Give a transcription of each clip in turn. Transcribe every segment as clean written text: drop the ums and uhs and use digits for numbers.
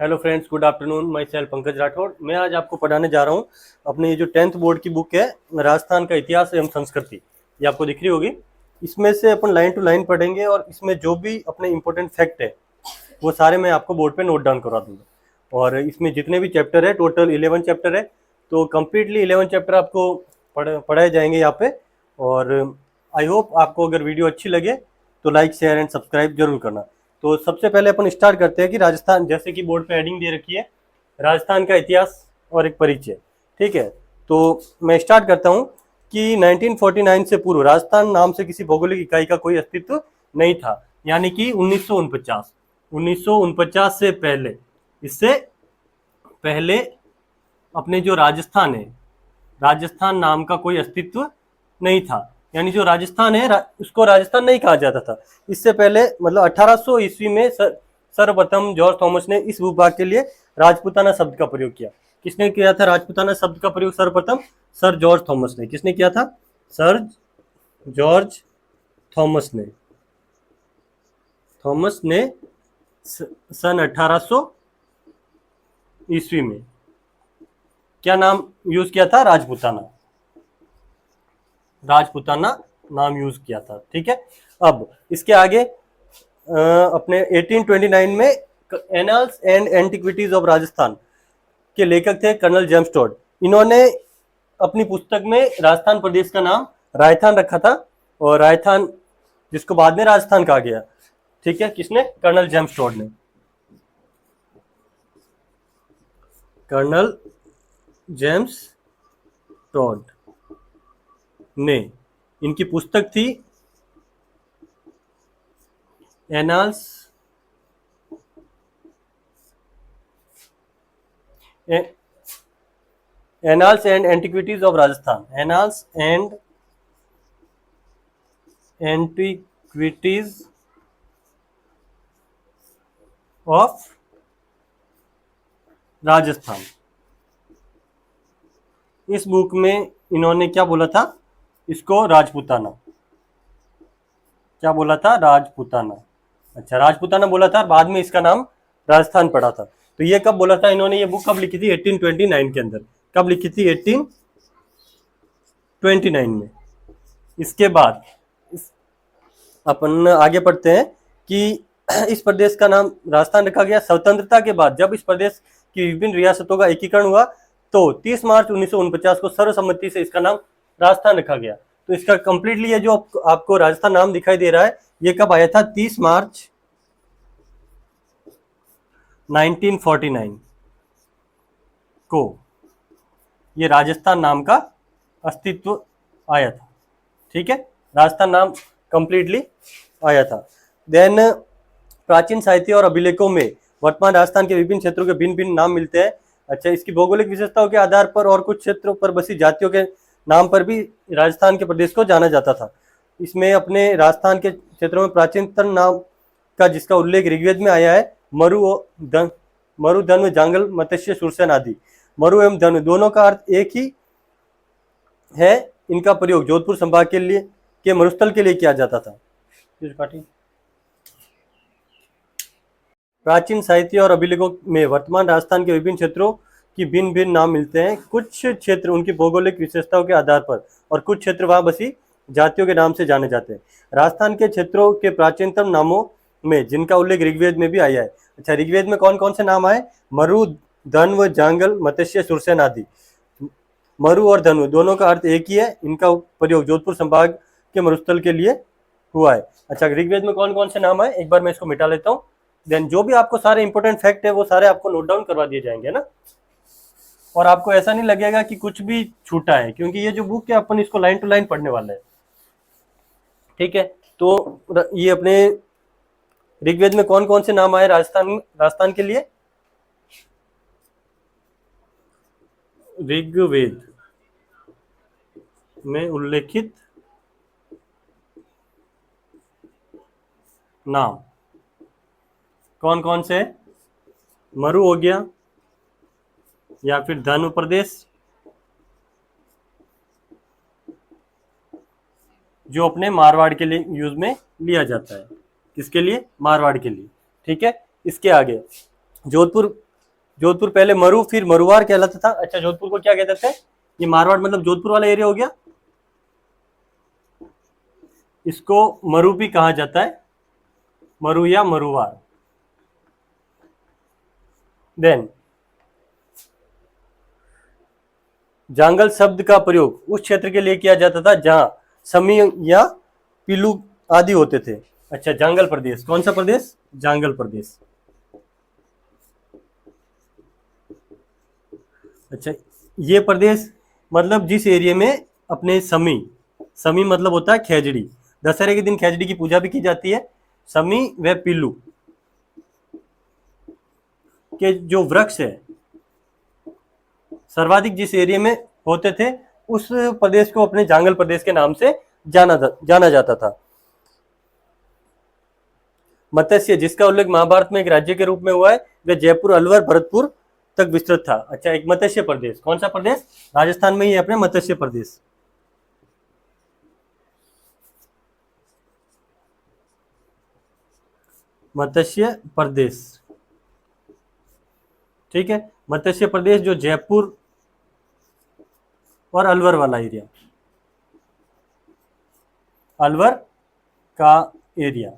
Hello friends, good afternoon. मैं cell Pankaj Rathore. मैं आज आपको पढ़ाने जा रहा हूँ अपनी ये जो 10th बोर्ड की बुक है, राजस्थान का इतिहास एवं संस्कृति। ये आपको दिख रही होगी। इसमें से अपन लाइन टू लाइन पढ़ेंगे और इसमें जो भी अपने इंपॉर्टेंट फैक्ट है वो सारे मैं आपको बोर्ड पे नोट डाउन करवा दूंगा। और इसमें जितने भी चैप्टर है, टोटल 11 चैप्टर है, तो कम्प्लीटली 11 चैप्टर आपको पढ़ाए जाएंगे यहाँ पे। और आई होप आपको अगर वीडियो अच्छी लगे तो लाइक शेयर एंड सब्सक्राइब जरूर करना। तो सबसे पहले अपन स्टार्ट करते हैं कि राजस्थान, जैसे कि बोर्ड पे हेडिंग दे रखी है, राजस्थान का इतिहास और एक परिचय। ठीक है, तो मैं स्टार्ट करता हूँ कि 1949 से पूर्व राजस्थान नाम से किसी भौगोलिक इकाई का कोई अस्तित्व नहीं था, यानी कि 1949 से पहले, इससे पहले अपने जो राजस्थान है, राजस्थान नाम का कोई अस्तित्व नहीं था। यानी जो राजस्थान है उसको राजस्थान नहीं कहा जाता था। इससे पहले मतलब 1800 ईस्वी में सर्वप्रथम जॉर्ज थॉमस ने इस भूभाग के लिए राजपूताना शब्द का प्रयोग किया। किसने किया था राजपूताना शब्द का प्रयोग सर्वप्रथम? सर जॉर्ज थॉमस ने। किसने किया था? सर जॉर्ज थॉमस ने। सन 1800 ईस्वी में क्या नाम यूज किया था? राजपूताना। राजपूताना नाम यूज किया था। ठीक है, अब इसके आगे अपने 1829 में annuls and antiquities of Rajasthan के लेखक थे कर्नल जेम्स टोड। इन्होंने अपनी पुस्तक में राजस्थान प्रदेश का नाम राजस्थान रखा था, और राजस्थान जिसको बाद में राजस्थान कहा गया। ठीक है, किसने? कर्नल जेम्स टोड ने। कर्नल जेम्स टोड ने, इनकी पुस्तक थी annals and antiquities of Rajasthan. Annals and antiquities of Rajasthan. इस बुक में इन्होंने क्या बोला था? इसको राजपूताना। क्या बोला था? राजपूताना। अच्छा, राजपूताना बोला था, बाद में इसका नाम राजस्थान पड़ा था। तो ये कब बोला था इन्होंने? ये बुक कब लिखी थी? 1829 के अंदर। कब लिखी थी? 1829 में। इसके बाद अपन आगे पढ़ते हैं कि इस प्रदेश का नाम राजस्थान रखा गया। स्वतंत्रता के बाद जब इस प्रदेश की विभिन्न रियासतों का एकीकरण हुआ तो 30 मार्च 1949 को सर्वसम्मति से इसका नाम राजस्थान रखा गया। तो इसका कंप्लीटली ये जो आपको राजस्थान नाम दिखाई दे रहा है, ये कब आया था? 30 मार्च 1949 को ये राजस्थान नाम का अस्तित्व आया था। ठीक है, राजस्थान नाम कंप्लीटली आया था। देन प्राचीन साहित्य और अभिलेखों में वर्तमान राजस्थान के विभिन्न क्षेत्रों के भिन्न भिन्न नाम मिलते हैं। अच्छा, इसकी भौगोलिक विशेषताओं के आधार पर और कुछ क्षेत्रों पर बसी जातियों के नाम पर भी राजस्थान के प्रदेश को जाना जाता था। इसमें अपने राजस्थान के क्षेत्रों में प्राचीनतम नाम का जिसका उल्लेख ऋग्वेद में आया है, मरु, धनु, जांगल, मत्स्य, सुरसेन आदि। मरु एवं धनु दोनों का अर्थ एक ही है। इनका प्रयोग जोधपुर संभाग के लिए के मरुस्थल के लिए किया जाता था। प्राचीन साहित्य और अभिलेखों में वर्तमान राजस्थान के विभिन्न क्षेत्रों की भिन्न भिन्न नाम मिलते हैं। कुछ क्षेत्र उनकी भौगोलिक विशेषताओं के आधार पर और कुछ क्षेत्र वहां बसी जातियों के नाम से जाने जाते हैं। राजस्थान के क्षेत्रों के प्राचीनतम नामों में जिनका उल्लेख ऋग्वेद में भी आया है। अच्छा, ऋग्वेद में कौन कौन से नाम आए? मरु, धन्व, जांगल, मत्स्य, सुरसेन आदि। मरु और धनु दोनों का अर्थ एक ही है। इनका प्रयोग जोधपुर संभाग के मरुस्थल के लिए हुआ है। अच्छा, ऋग्वेद में कौन कौन से नाम आए? एक बार मैं इसको मिटा लेता हूँ। देन जो भी आपको सारे इंपॉर्टेंट फैक्ट है वो सारे आपको नोट डाउन करवा दिए जाएंगे ना, और आपको ऐसा नहीं लगेगा कि कुछ भी छूटा है, क्योंकि ये जो बुक है अपन इसको लाइन टू लाइन पढ़ने वाले हैं। ठीक है, तो ये अपने ऋग्वेद में कौन कौन से नाम आए राजस्थान के लिए? ऋग्वेद में उल्लेखित नाम कौन कौन से? मरु हो गया, या फिर धनु प्रदेश, जो अपने मारवाड़ के लिए यूज में लिया जाता है। किसके लिए? मारवाड़ के लिए। ठीक है, इसके आगे जोधपुर जोधपुर पहले मरु फिर मरुवार कहलाता था। अच्छा, जोधपुर को क्या कहते थे? ये मारवाड़ मतलब जोधपुर वाला एरिया हो गया, इसको मरु भी कहा जाता है, मरु या मरुवार। देन जांगल शब्द का प्रयोग उस क्षेत्र के लिए किया जाता था जहां समी या पीलू आदि होते थे। अच्छा, जांगल प्रदेश, कौन सा प्रदेश? जांगल प्रदेश। अच्छा, ये प्रदेश मतलब जिस एरिया में अपने समी, समी मतलब होता है खेजड़ी, दशहरे के दिन खेजड़ी की पूजा भी की जाती है। समी व पीलू के जो वृक्ष है सर्वाधिक जिस एरिया में होते थे उस प्रदेश को अपने जांगल प्रदेश के नाम से जाना जाता था। मत्स्य, जिसका उल्लेख महाभारत में एक राज्य के रूप में हुआ है, वह जयपुर, अलवर, भरतपुर तक विस्तृत था। अच्छा, एक मत्स्य प्रदेश, कौन सा प्रदेश? राजस्थान में ही है अपने मत्स्य प्रदेश। मत्स्य प्रदेश, ठीक है, मत्स्य प्रदेश जो जयपुर और अलवर वाला एरिया, अलवर का एरिया,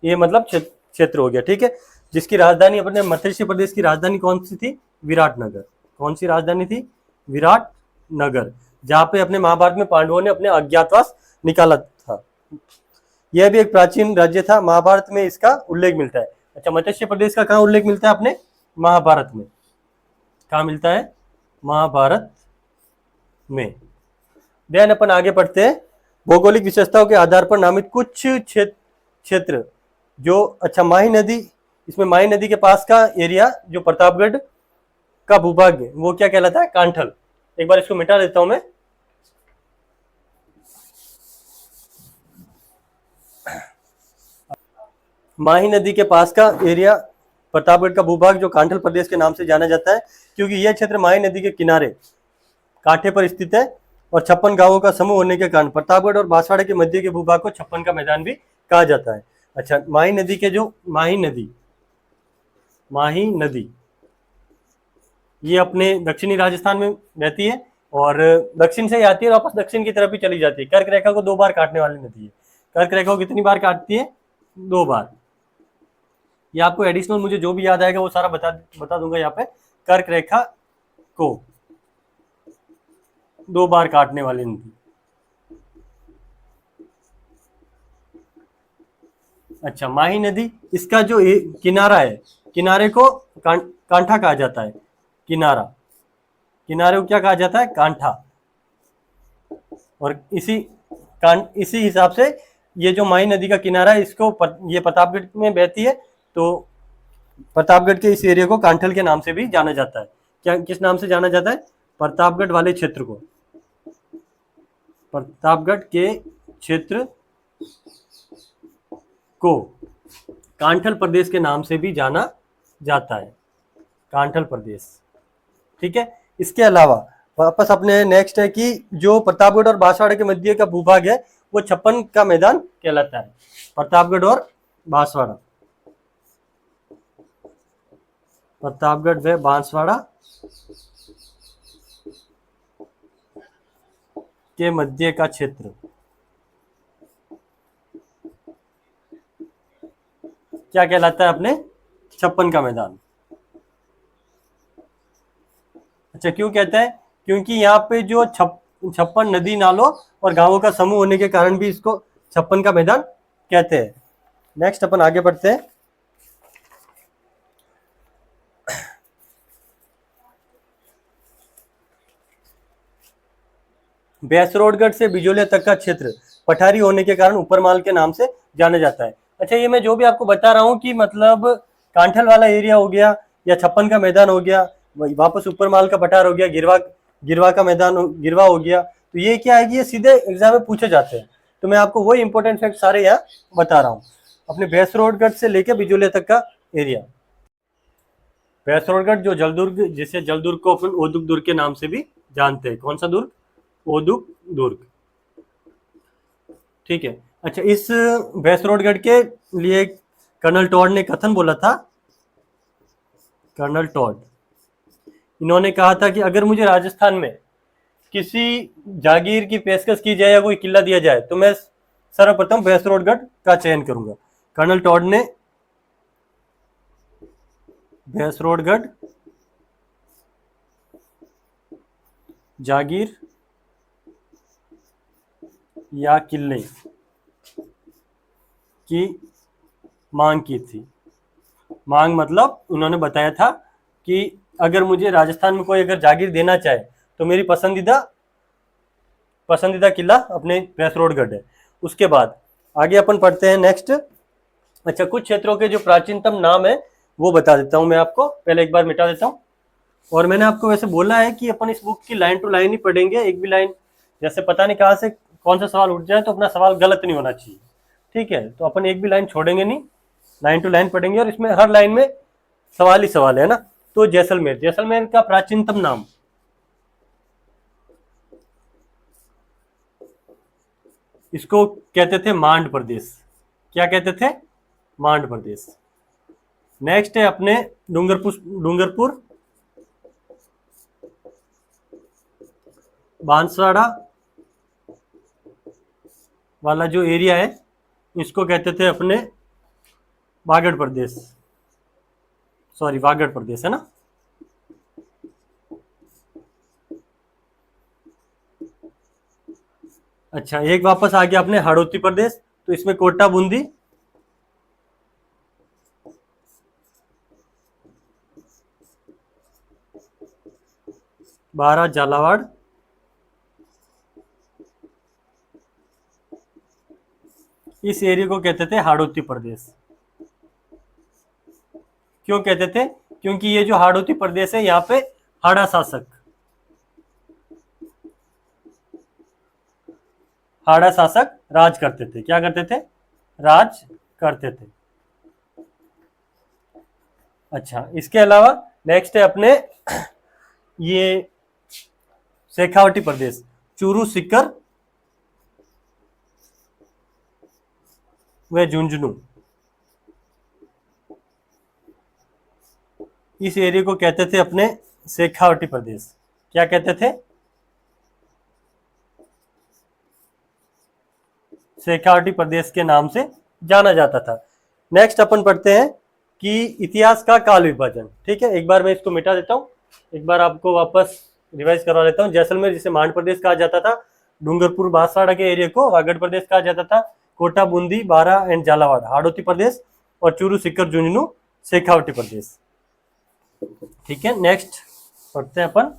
ये मतलब क्षेत्र हो गया, ठीक है। जिसकी राजधानी अपने मत्स्य प्रदेश की राजधानी कौन सी थी? विराटनगर। कौन सी राजधानी थी? विराटनगर, जहां पे अपने महाभारत में पांडवों ने अपने अज्ञातवास निकाला था। यह भी एक प्राचीन राज्य था, महाभारत में इसका उल्लेख मिलता है। अच्छा, मत्स्य प्रदेश का कहाँ उल्लेख मिलता है अपने? महाभारत में। कहाँ मिलता है? महाभारत में। देन अपन आगे पढ़ते हैं। भौगोलिक विशेषताओं के आधार पर नामित कुछ क्षेत्र जो, अच्छा, माही नदी, इसमें माही नदी के पास का एरिया जो प्रतापगढ़ का भूभाग है वो क्या कहलाता है? कांठल। एक बार इसको मिटा देता हूं मैं। माही नदी के पास का एरिया प्रतापगढ़ का भूभाग जो कांठल प्रदेश के नाम से जाना जाता है, क्योंकि यह क्षेत्र माही नदी के किनारे कांठे पर स्थित है और 56 गांवों का समूह होने के कारण प्रतापगढ़ और बांसवाड़ा के मध्य के भूभाग को 56 का मैदान भी कहा जाता है। अच्छा, माही नदी के जो माही नदी ये अपने दक्षिणी राजस्थान में रहती है और दक्षिण से ही आती है और वापस दक्षिण की तरफ ही चली जाती है। कर्क रेखा को 2 बार काटने वाली नदी है। कर्क रेखा को कितनी बार काटती है? 2 बार। ये आपको एडिशनल मुझे जो भी याद आएगा वो सारा बता दूंगा यहाँ पे। कर्क रेखा को 2 बार काटने वाली नदी। अच्छा, माही नदी, इसका जो किनारा है, किनारे को कांठा कहा जाता है। किनारे को क्या कहा जाता है? कांठा। और इसी हिसाब से ये जो माही नदी का किनारा है इसको ये प्रतापगढ़ में बहती है, तो प्रतापगढ़ के इस एरिया को कांठल के नाम से भी जाना जाता है। क्या, किस नाम से जाना जाता है? प्रतापगढ़ वाले क्षेत्र को, प्रतापगढ़ के क्षेत्र को कांठल प्रदेश के नाम से भी जाना जाता है, कांठल प्रदेश, ठीक है। इसके अलावा वापस अपने नेक्स्ट है कि जो प्रतापगढ़ और बांसवाड़ा के मध्य का भूभाग है वो 56 का मैदान कहलाता है। प्रतापगढ़ और बांसवाड़ा, प्रतापगढ़ व बांसवाड़ा के मध्य का क्षेत्र क्या कहलाता है? अपने 56 का मैदान। अच्छा, क्यों कहता है? क्योंकि यहाँ पे जो 56 नदी नालों और गांवों का समूह होने के कारण भी इसको 56 का मैदान कहते हैं। नेक्स्ट अपन आगे बढ़ते हैं। भैंसरोडगढ़ से बिजोलिया तक का क्षेत्र पठारी होने के कारण ऊपरमाल के नाम से जाना जाता है। अच्छा, ये मैं जो भी आपको बता रहा हूँ कि मतलब कांठल वाला एरिया हो गया या 56 का मैदान हो गया, वापस ऊपरमाल का पठार हो गया, गिरवा का मैदान गिरवा हो गया, तो ये क्या है कि ये सीधे एग्जाम में पूछे जाते हैं। तो मैं आपको वही इंपॉर्टेंट फैक्ट सारे यहाँ बता रहा हूँ। अपने भैंसरोडगढ़ से लेकर बिजोलिया तक का एरिया। भैंसरोडगढ़ जो जलदुर्ग, जिसे जलदुर्ग को अपन ओदुक दुर्ग के नाम से भी जानते हैं। कौन सा दुर्ग? ओदुक दुर्ग, ठीक है। अच्छा, इस भैंसरोडगढ़ के लिए कर्नल टॉड ने कथन बोला था कर्नल टॉड, इन्होंने कहा था कि अगर मुझे राजस्थान में किसी जागीर की पेशकश की जाए या कोई किला दिया जाए तो मैं सर्वप्रथम भैंसरोडगढ़ का चयन करूंगा। कर्नल टॉड ने भैंसरोडगढ़ जागीर या किले की मांग की थी। मांग मतलब उन्होंने बताया था कि अगर मुझे राजस्थान में कोई अगर जागीर देना चाहे तो मेरी पसंदीदा किला अपने भैंसरोडगढ़ है। उसके बाद आगे अपन पढ़ते हैं नेक्स्ट। अच्छा, कुछ क्षेत्रों के जो प्राचीनतम नाम है वो बता देता हूं मैं आपको, पहले एक बार मिटा देता हूं। और मैंने आपको वैसे बोला है कि अपन इस बुक की लाइन टू लाइन ही पढ़ेंगे, एक भी लाइन जैसे पता नहीं कहाँ से कौन सा सवाल उठ जाए तो अपना सवाल गलत नहीं होना चाहिए, ठीक है। तो अपन एक भी लाइन छोड़ेंगे नहीं, लाइन टू लाइन पढ़ेंगे और इसमें हर लाइन में सवाल ही सवाल है ना। तो जैसलमेर का प्राचीनतम नाम, इसको कहते थे मांड प्रदेश। क्या कहते थे? मांड प्रदेश। नेक्स्ट है अपने डूंगरपुर बांसवाड़ा वाला जो एरिया है इसको कहते थे अपने वागड़ प्रदेश, सॉरी वागड़ प्रदेश है ना। अच्छा, एक वापस आ गया अपने हाड़ौती प्रदेश, तो इसमें कोटा बूंदी, बारा झालावाड़, इस एरिया को कहते थे हाड़ौती प्रदेश। क्यों कहते थे? क्योंकि ये जो हाड़ौती प्रदेश है यहाँ पे हाड़ा शासक राज करते थे। क्या करते थे? राज करते थे। अच्छा, इसके अलावा नेक्स्ट है अपने ये शेखावटी प्रदेश, चूरू सीकर व झुंझुनू, इस एरिया को कहते थे अपने शेखावटी प्रदेश। क्या कहते थे? शेखावटी प्रदेश के नाम से जाना जाता था। नेक्स्ट अपन पढ़ते हैं कि इतिहास का काल विभाजन। ठीक है, एक बार मैं इसको मिटा देता हूँ, एक बार आपको वापस रिवाइज करवा लेता हूँ। जैसलमेर जिसे मांड प्रदेश कहा जाता था, डूंगरपुर बांसवाड़ा के एरिया को वागड़ प्रदेश कहा जाता था, कोटा बूंदी बारा एंड झालावाड़ हाड़ौती प्रदेश, और चूरू सीकर झुंझुनू शेखावटी प्रदेश। ठीक है, नेक्स्ट पढ़ते हैं अपन।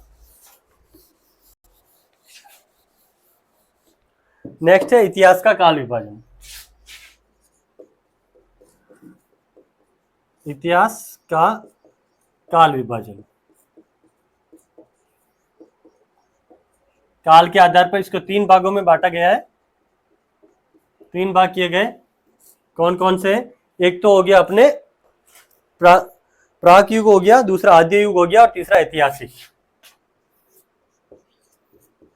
नेक्स्ट है इतिहास का काल विभाजन। इतिहास का काल विभाजन, काल के आधार पर इसको 3 भागों में बांटा गया है। 3 भाग किए गए, कौन कौन से? एक तो हो गया अपने प्राक युग हो गया, दूसरा आद्य युग हो गया, और तीसरा ऐतिहासिक।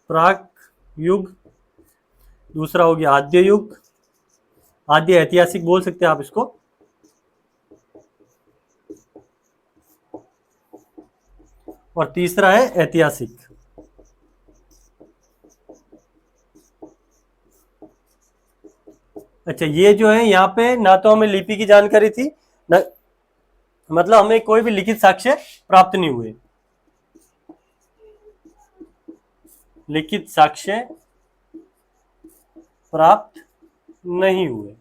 प्राक युग, दूसरा हो गया आद्य युग, आद्य ऐतिहासिक बोल सकते हैं आप इसको, और तीसरा है ऐतिहासिक। अच्छा, ये जो है यहाँ पे ना तो हमें लिपि की जानकारी थी ना, मतलब हमें कोई भी लिखित साक्ष्य प्राप्त नहीं हुए, लिखित साक्ष्य प्राप्त नहीं हुए।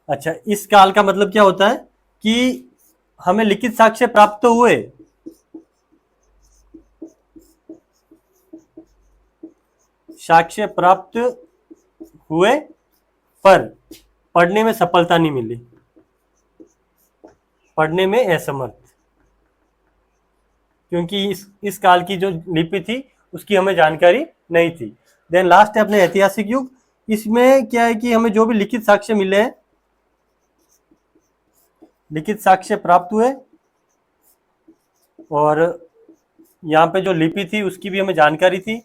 अच्छा, इस काल का मतलब क्या होता है कि हमें लिखित साक्ष्य प्राप्त तो हुए, साक्ष्य प्राप्त हुए, पर पढ़ने में सफलता नहीं मिली, पढ़ने में असमर्थ, क्योंकि इस काल की जो लिपि थी उसकी हमें जानकारी नहीं थी। देन लास्ट है अपने ऐतिहासिक युग। इसमें क्या है कि हमें जो भी लिखित साक्ष्य मिले हैं, लिखित साक्ष्य प्राप्त हुए, और यहाँ पे जो लिपि थी उसकी भी हमें जानकारी थी,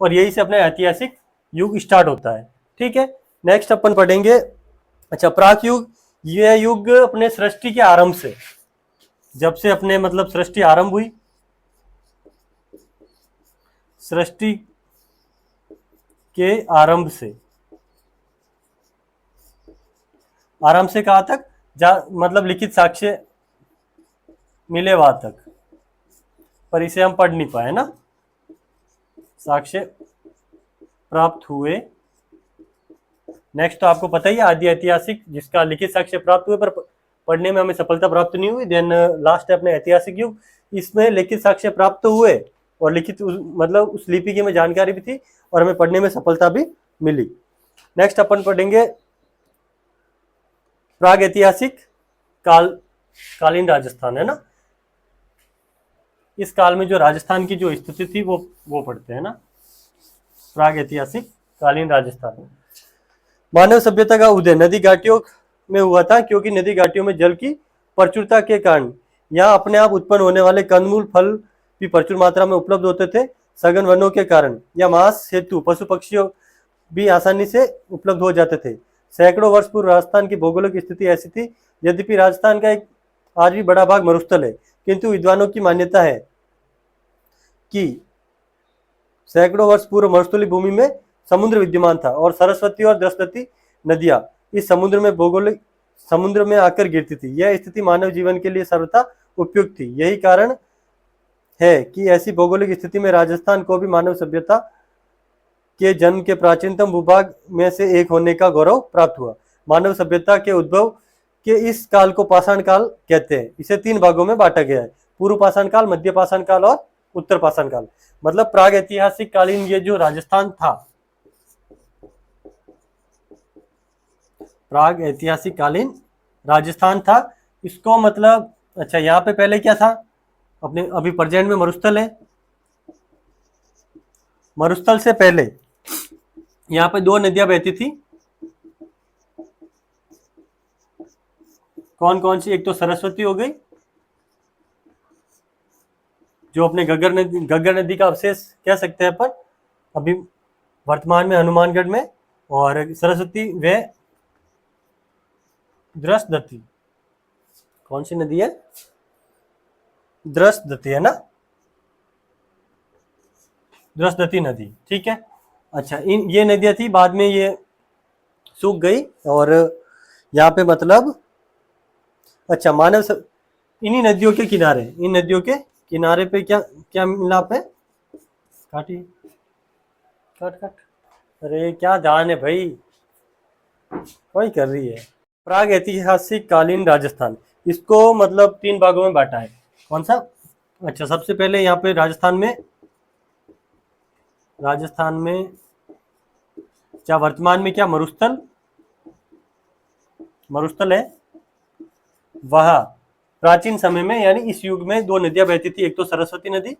और यही से अपने ऐतिहासिक युग स्टार्ट होता है। ठीक है, नेक्स्ट अपन पढ़ेंगे, अच्छा प्राक युग, यह युग अपने सृष्टि के आरंभ से, जब से अपने मतलब सृष्टि आरंभ हुई, सृष्टि के आरंभ से, आरंभ से कहाँ तक, मतलब लिखित साक्ष्य मिले वहां तक, पर इसे हम पढ़ नहीं पाए ना, साक्ष्य प्राप्त हुए। नेक्स्ट तो आपको पता ही है, आदि ऐतिहासिक, जिसका लिखित साक्ष्य प्राप्त हुए पर पढ़ने में हमें सफलता प्राप्त नहीं हुई। देन लास्ट है अपने ऐतिहासिक युग, इसमें लिखित साक्ष्य प्राप्त हुए और लिखित मतलब उस लिपि की हमें जानकारी भी थी और हमें पढ़ने में सफलता भी मिली। नेक्स्ट अपन पढ़ेंगे प्राग ऐतिहासिक कालीन राजस्थान, है ना। इस काल में जो राजस्थान की जो स्थिति थी वो पढ़ते हैं ना, प्राग ऐतिहासिक कालीन राजस्थान। मानव सभ्यता का उदय नदी घाटियों में हुआ था, क्योंकि नदी घाटियों में जल की प्रचुरता के कारण यहाँ अपने आप उत्पन्न होने वाले कंदमूल फल भी प्रचुर मात्रा में उपलब्ध होते थे। सघन वनों के कारण या मांस हेतु पशु पक्षियों भी आसानी से उपलब्ध हो जाते थे। सैकड़ों वर्ष पूर्व राजस्थान की भौगोलिक स्थिति ऐसी थी, यद्यपि राजस्थान का एक आज भी बड़ा भाग मरुस्थल है, किंतु विद्वानों की मान्यता है कि सैकड़ों वर्ष पूर्व मरुस्थली भूमि में समुद्र विद्यमान था और सरस्वती और द्रस्वती नदियां इस समुद्र में आकर गिरती थी। यह स्थिति मानव जीवन के लिए सर्वथा उपयुक्त थी। यही कारण है कि ऐसी भौगोलिक स्थिति में राजस्थान को भी मानव सभ्यता के जन्म के प्राचीनतम भूभाग में से एक होने का गौरव प्राप्त हुआ। मानव सभ्यता के उद्भव के इस काल को पाषाण काल कहते हैं। इसे 3 भागों में बांटा गया है, पूर्व पाषाण काल, मध्य पाषाण काल और उत्तर पाषाण काल। मतलब प्राग ऐतिहासिक कालीन ये जो राजस्थान था, प्राग ऐतिहासिक कालीन राजस्थान था, इसको मतलब अच्छा यहाँ पे पहले क्या था, अपने अभी प्रेजेंट में मरुस्थल है। मरुस्थल से पहले यहाँ पे 2 नदियां बहती थी, कौन कौन सी, एक तो सरस्वती हो गई जो अपने गग्गर नदी का अवशेष कह सकते हैं अपन अभी वर्तमान में हनुमानगढ़ में, और सरस्वती व द्रसदती, कौन सी नदी है, द्रसदती है ना, द्रसदती नदी, ठीक है। अच्छा ये नदियां थी, बाद में ये सूख गई और यहाँ पे मतलब अच्छा इन्हीं नदियों के किनारे, इन नदियों के किनारे पे क्या क्या मिलाप है, काटी कट कट, अरे क्या जान है भाई, वही कर रही है। प्राग ऐतिहासिक कालीन राजस्थान, इसको मतलब 3 भागों में बांटा है। कौन सा, अच्छा सबसे पहले यहाँ पे राजस्थान में क्या वर्तमान में क्या मरुस्थल है, वह प्राचीन समय में यानी इस युग में 2 नदियां बहती थी, एक तो सरस्वती नदी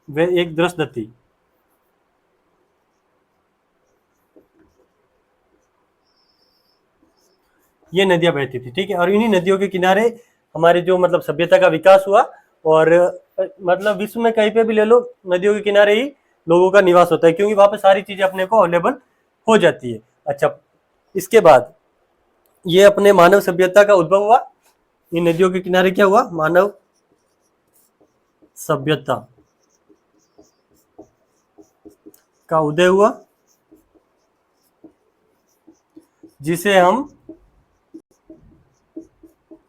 व एक द्रसदती। ये नदियां बहती थी, ठीक है। और इन्हीं नदियों के किनारे हमारे जो मतलब सभ्यता का विकास हुआ, और मतलब विश्व में कहीं पे भी ले लो, नदियों के किनारे ही लोगों का निवास होता है, क्योंकि वहां पे सारी चीजें अपने को अवेलेबल हो जाती है। अच्छा इसके बाद ये अपने मानव सभ्यता का उद्भव हुआ, इन नदियों के किनारे क्या हुआ, मानव सभ्यता का उदय हुआ, जिसे हम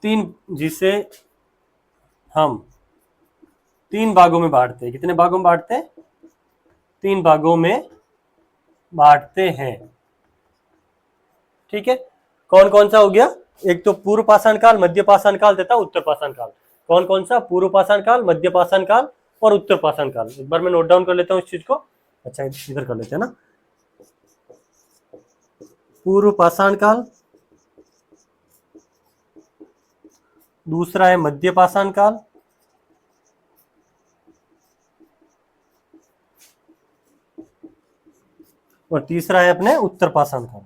3 भागों में बांटते हैं। कितने भागों में बांटते हैं, 3 भागों में बांटते हैं, ठीक है। कौन कौन सा हो गया, एक तो पूर्व पाषाण काल, मध्य पाषाण काल तथा उत्तर पाषाण काल। कौन कौन सा, पूर्व पाषाण काल, मध्य पाषाण काल और उत्तर पाषाण काल। एक बार मैं नोट डाउन कर लेता हूँ इस चीज को, अच्छा इधर कर लेते हैं ना, पूर्व पाषाण काल, दूसरा है मध्य पाषाण काल, और तीसरा है अपने उत्तर पाषाण काल।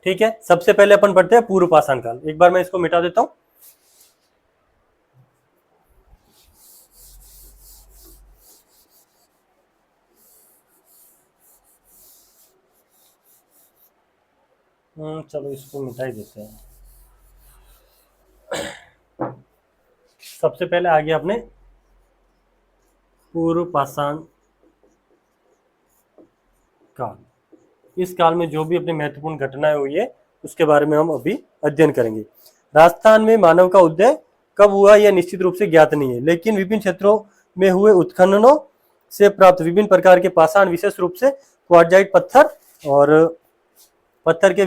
ठीक है, सबसे पहले अपन पढ़ते हैं पूर्व पाषाण काल। एक बार मैं इसको मिटा देता हूं, चलो इसको मिटा ही देते हैं। सबसे पहले आ गया अपने पूर्व पाषाण काल। इस काल में जो भी अपनी महत्वपूर्ण घटनाएं हुई है उसके बारे में हम अभी अध्ययन करेंगे। राजस्थान में मानव का उदय कब हुआ यह निश्चित रूप से ज्ञात नहीं है, लेकिन विभिन्न क्षेत्रों में हुए उत्खननों से प्राप्त विभिन्न प्रकार के पाषाण, विशेष रूप से क्वार्टजाइट पत्थर और पत्थर के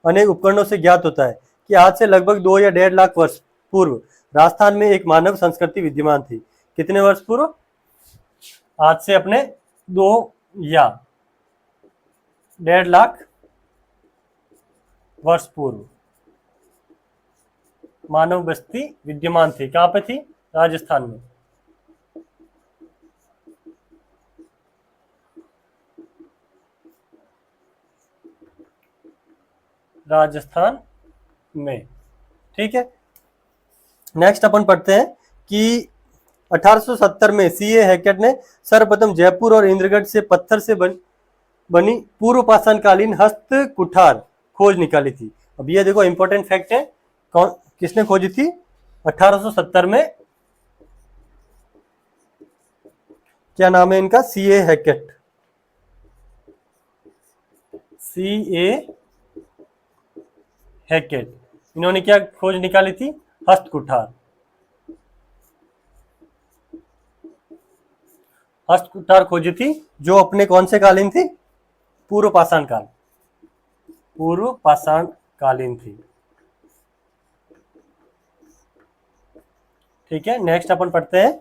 अनेक उपकरणों से ज्ञात होता है कि आज से लगभग 2 या 1.5 लाख वर्ष पूर्व राजस्थान में एक मानव संस्कृति विद्यमान थी। कितने वर्ष पूर्व? आज से अपने 2 या 1.5 लाख वर्ष पूर्व मानव बस्ती विद्यमान थी। कहां पे थी? राजस्थान में। राजस्थान में, ठीक है। नेक्स्ट अपन पढ़ते हैं कि 1870 में सीए हैकेट ने सर्वप्रथम जयपुर और इंद्रगढ़ से पत्थर से बनी पूर्व पाषाण कालीन हस्त कुठार खोज निकाली थी। अब ये देखो इंपॉर्टेंट फैक्ट है, कौन किसने खोजी थी? 1870 में। क्या नाम है इनका? सीए हैकेट। सीए हैकेट, इन्होंने क्या खोज निकाली थी? हस्त कुठार। हस्त कुठार खोजी थी जो अपने कौन से कालीन थी? पूर्व पाषाण काल, पूर्व पाषाण कालीन थी। ठीक है, नेक्स्ट अपन पढ़ते हैं